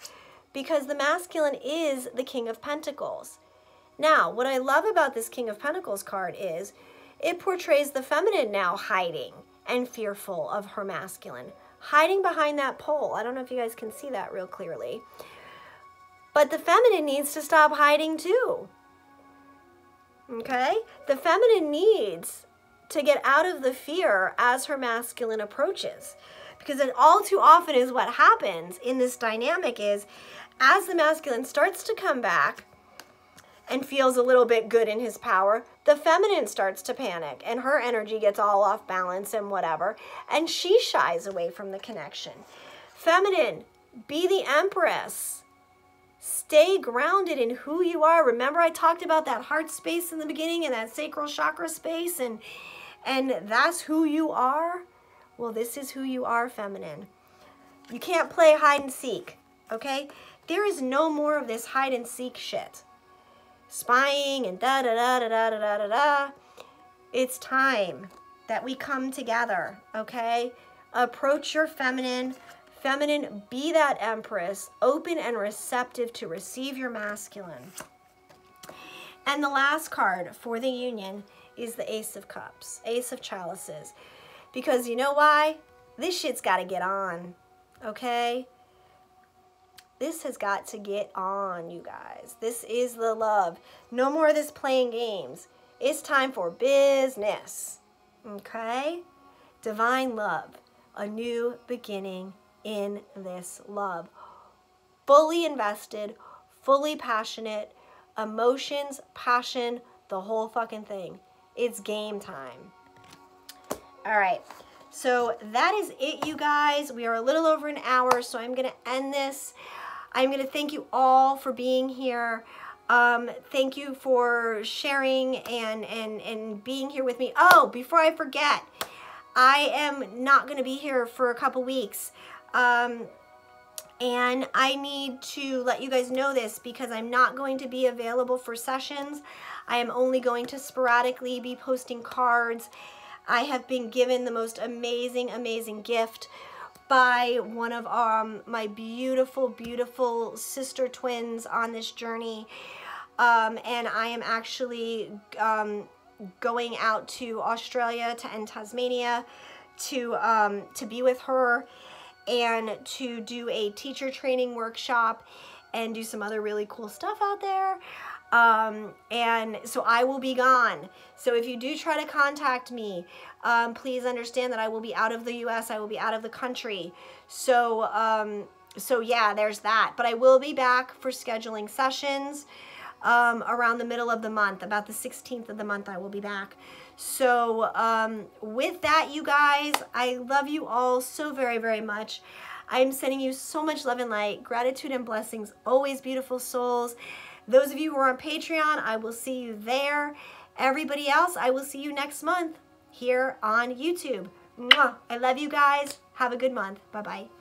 A: because the masculine is the King of Pentacles. Now, what I love about this King of Pentacles card is it portrays the feminine now hiding and fearful of her masculine, hiding behind that pole. I don't know if you guys can see that real clearly. But the feminine needs to stop hiding too. Okay? The feminine needs to get out of the fear as her masculine approaches. Because it all too often is what happens in this dynamic is, as the masculine starts to come back and feels a little bit good in his power, the feminine starts to panic and her energy gets all off balance and whatever, and she shies away from the connection. Feminine, be the empress. Stay grounded in who you are. Remember I talked about that heart space in the beginning and that sacral chakra space, and that's who you are? Well, this is who you are, feminine. You can't play hide and seek, okay? There is no more of this hide and seek shit. Spying and da-da-da-da-da-da-da-da. It's time that we come together, okay? Approach your feminine. Feminine, be that empress, open and receptive to receive your masculine. And the last card for the union is the Ace of Cups, Ace of Chalices. Because you know why? This shit's got to get on, okay? This has got to get on, you guys. This is the love. No more of this playing games. It's time for business, okay? Divine love, a new beginning in this love. Fully invested, fully passionate, emotions, passion, the whole fucking thing. It's game time. All right, so that is it, you guys. We are a little over an hour, so I'm going to end this. I'm going to thank you all for being here. Thank you for sharing and being here with me. Oh, before I forget, I am not going to be here for a couple weeks. And I need to let you guys know this because I'm not going to be available for sessions. I am only going to sporadically be posting cards. I have been given the most amazing, amazing gift by one of my beautiful, beautiful sister twins on this journey. And I am actually going out to Australia and Tasmania to be with her and to do a teacher training workshop and do some other really cool stuff out there. And so I will be gone. So if you do try to contact me, please understand that I will be out of the US. I will be out of the country. So, so yeah, there's that. But I will be back for scheduling sessions around the middle of the month. About the 16th of the month, I will be back. So with that, you guys, I love you all so very, very much. I'm sending you so much love and light, gratitude and blessings, always, beautiful souls. Those of you who are on Patreon, I will see you there. Everybody else, I will see you next month here on YouTube. Mwah! I love you guys. Have a good month. Bye-bye.